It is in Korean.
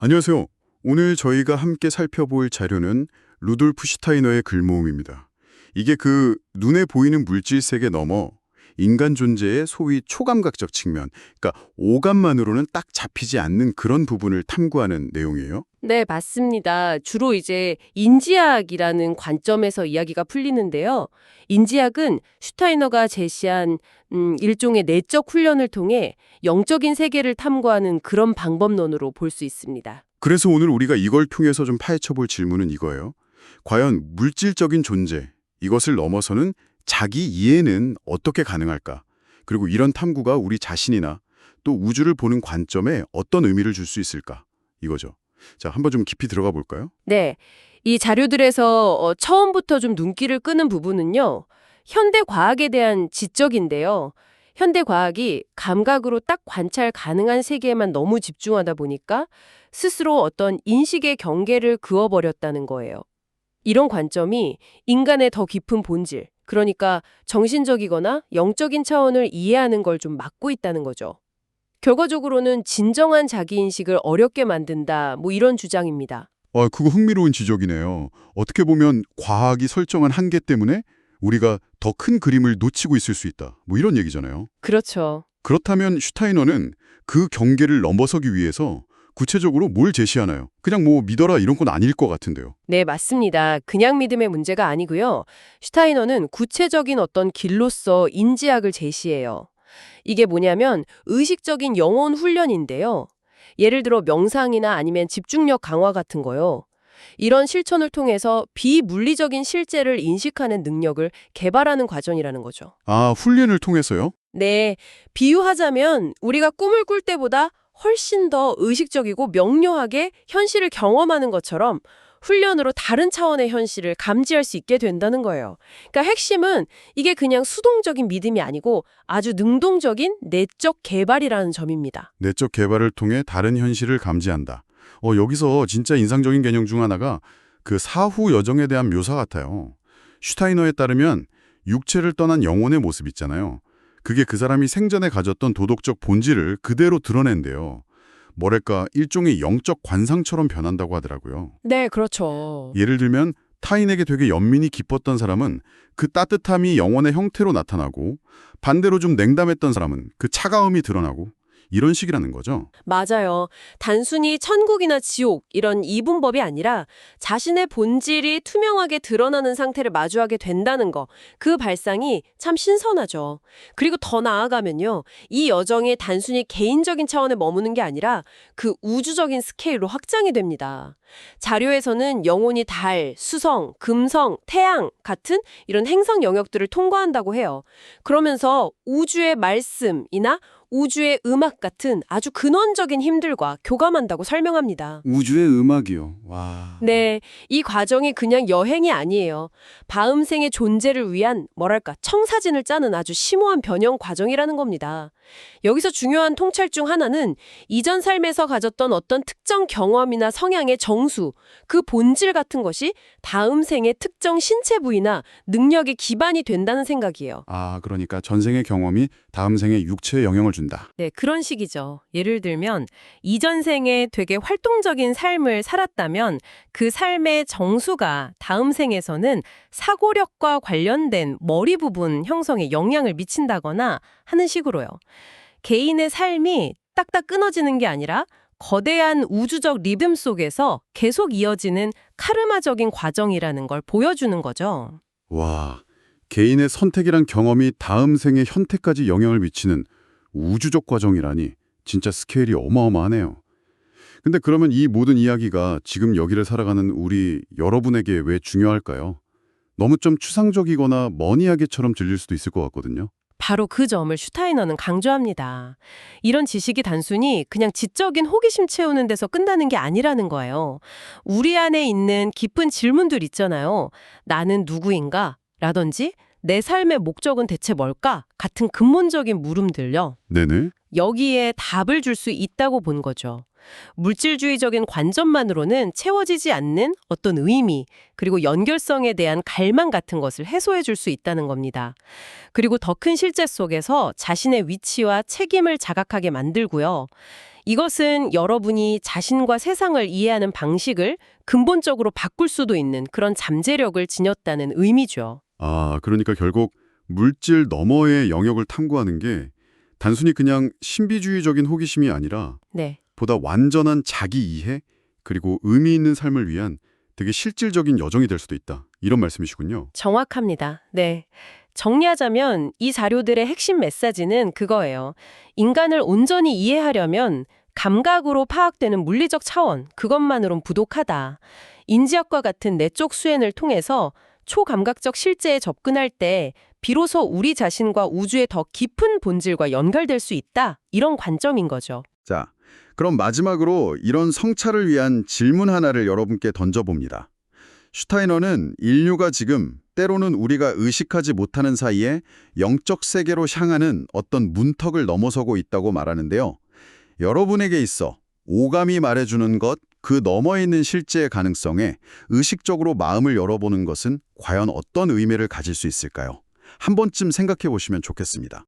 안녕하세요. 오늘 저희가 함께 살펴볼 자료는 루돌프 슈타이너의 글모음입니다. 이게 눈에 보이는 물질 세계 넘어 인간 존재의 소위 초감각적 측면, 그러니까 오감만으로는 딱 잡히지 않는 그런 부분을 탐구하는 내용이에요. 네, 맞습니다. 주로 이제 인지학이라는 관점에서 이야기가 풀리는데요. 인지학은 슈타이너가 제시한 일종의 내적 훈련을 통해 영적인 세계를 탐구하는 그런 방법론으로 볼 수 있습니다. 그래서 오늘 우리가 이걸 통해서 좀 파헤쳐볼 질문은 이거예요. 과연 물질적인 존재, 이것을 넘어서는 자기 이해는 어떻게 가능할까? 그리고 이런 탐구가 우리 자신이나 또 우주를 보는 관점에 어떤 의미를 줄 수 있을까? 이거죠. 자, 한번 좀 깊이 들어가 볼까요? 네, 이 자료들에서 처음부터 좀 눈길을 끄는 부분은요. 현대 과학에 대한 지적인데요. 현대 과학이 감각으로 딱 관찰 가능한 세계에만 너무 집중하다 보니까 스스로 어떤 인식의 경계를 그어버렸다는 거예요. 이런 관점이 인간의 더 깊은 본질, 그러니까 정신적이거나 영적인 차원을 이해하는 걸 좀 막고 있다는 거죠. 결과적으로는 진정한 자기인식을 어렵게 만든다, 뭐 이런 주장입니다. 그거 흥미로운 지적이네요. 어떻게 보면 과학이 설정한 한계 때문에 우리가 더 큰 그림을 놓치고 있을 수 있다. 뭐 이런 얘기잖아요. 그렇죠. 그렇다면 슈타이너는 그 경계를 넘어서기 위해서 구체적으로 뭘 제시하나요? 그냥 뭐 믿어라 이런 건 아닐 것 같은데요. 네, 맞습니다. 그냥 믿음의 문제가 아니고요. 슈타이너는 구체적인 어떤 길로서 인지학을 제시해요. 이게 뭐냐면 의식적인 영혼 훈련인데요. 예를 들어 명상이나 아니면 집중력 강화 같은 거요. 이런 실천을 통해서 비물리적인 실제를 인식하는 능력을 개발하는 과정이라는 거죠. 아, 훈련을 통해서요? 네, 비유하자면 우리가 꿈을 꿀 때보다 훨씬 더 의식적이고 명료하게 현실을 경험하는 것처럼 훈련으로 다른 차원의 현실을 감지할 수 있게 된다는 거예요. 그러니까 핵심은 이게 그냥 수동적인 믿음이 아니고 아주 능동적인 내적 개발이라는 점입니다. 내적 개발을 통해 다른 현실을 감지한다. 여기서 진짜 인상적인 개념 중 하나가 그 사후 여정에 대한 묘사 같아요. 슈타이너에 따르면 육체를 떠난 영혼의 모습 있잖아요. 그게 그 사람이 생전에 가졌던 도덕적 본질을 그대로 드러낸대요. 뭐랄까 일종의 영적 관상처럼 변한다고 하더라고요. 네, 그렇죠. 예를 들면 타인에게 되게 연민이 깊었던 사람은 그 따뜻함이 영혼의 형태로 나타나고 반대로 좀 냉담했던 사람은 그 차가움이 드러나고 이런 식이라는 거죠. 맞아요. 단순히 천국이나 지옥 이런 이분법이 아니라 자신의 본질이 투명하게 드러나는 상태를 마주하게 된다는 거. 그 발상이 참 신선하죠. 그리고 더 나아가면요. 이 여정이 단순히 개인적인 차원에 머무는 게 아니라 그 우주적인 스케일로 확장이 됩니다. 자료에서는 영혼이 달, 수성, 금성, 태양 같은 이런 행성 영역들을 통과한다고 해요. 그러면서 우주의 말씀이나 우주의 음악 같은 아주 근원적인 힘들과 교감한다고 설명합니다. 우주의 음악이요. 와. 네, 이 과정이 그냥 여행이 아니에요. 다음생의 존재를 위한 뭐랄까 청사진을 짜는 아주 심오한 변형 과정이라는 겁니다. 여기서 중요한 통찰 중 하나는 이전 삶에서 가졌던 어떤 특정 경험이나 성향의 정수, 그 본질 같은 것이 다음 생의 특정 신체 부위나 능력의 기반이 된다는 생각이에요. 아, 그러니까 전생의 경험이 다음 생에 육체에 영향을 준다. 네, 그런 식이죠. 예를 들면 이전 생에 되게 활동적인 삶을 살았다면 그 삶의 정수가 다음 생에서는 사고력과 관련된 머리 부분 형성에 영향을 미친다거나 하는 식으로요. 개인의 삶이 딱딱 끊어지는 게 아니라 거대한 우주적 리듬 속에서 계속 이어지는 카르마적인 과정이라는 걸 보여주는 거죠. 와, 개인의 선택이란 경험이 다음 생의 현태까지 영향을 미치는 우주적 과정이라니 진짜 스케일이 어마어마하네요. 근데 그러면 이 모든 이야기가 지금 여기를 살아가는 우리 여러분에게 왜 중요할까요? 너무 좀 추상적이거나 먼 이야기처럼 들릴 수도 있을 것 같거든요. 바로 그 점을 슈타이너는 강조합니다. 이런 지식이 단순히 그냥 지적인 호기심 채우는 데서 끝나는 게 아니라는 거예요. 우리 안에 있는 깊은 질문들 있잖아요. 나는 누구인가? 라든지 내 삶의 목적은 대체 뭘까? 같은 근본적인 물음들요. 네네. 여기에 답을 줄 수 있다고 본 거죠. 물질주의적인 관점만으로는 채워지지 않는 어떤 의미, 그리고 연결성에 대한 갈망 같은 것을 해소해 줄 수 있다는 겁니다. 그리고 더 큰 실제 속에서 자신의 위치와 책임을 자각하게 만들고요. 이것은 여러분이 자신과 세상을 이해하는 방식을 근본적으로 바꿀 수도 있는 그런 잠재력을 지녔다는 의미죠. 아, 그러니까 결국 물질 너머의 영역을 탐구하는 게 단순히 그냥 신비주의적인 호기심이 아니라 네. 보다 완전한 자기 이해 그리고 의미 있는 삶을 위한 되게 실질적인 여정이 될 수도 있다. 이런 말씀이시군요. 정확합니다. 네. 정리하자면 이 자료들의 핵심 메시지는 그거예요. 인간을 온전히 이해하려면 감각으로 파악되는 물리적 차원, 그것만으론 부족하다. 인지학과 같은 내적 수행을 통해서 초감각적 실제에 접근할 때 비로소 우리 자신과 우주의 더 깊은 본질과 연결될 수 있다. 이런 관점인 거죠. 자, 그럼 마지막으로 이런 성찰을 위한 질문 하나를 여러분께 던져봅니다. 슈타이너는 인류가 지금 때로는 우리가 의식하지 못하는 사이에 영적 세계로 향하는 어떤 문턱을 넘어서고 있다고 말하는데요. 여러분에게 있어 오감이 말해주는 것, 그 너머에 있는 실제의 가능성에 의식적으로 마음을 열어보는 것은 과연 어떤 의미를 가질 수 있을까요? 한 번쯤 생각해 보시면 좋겠습니다.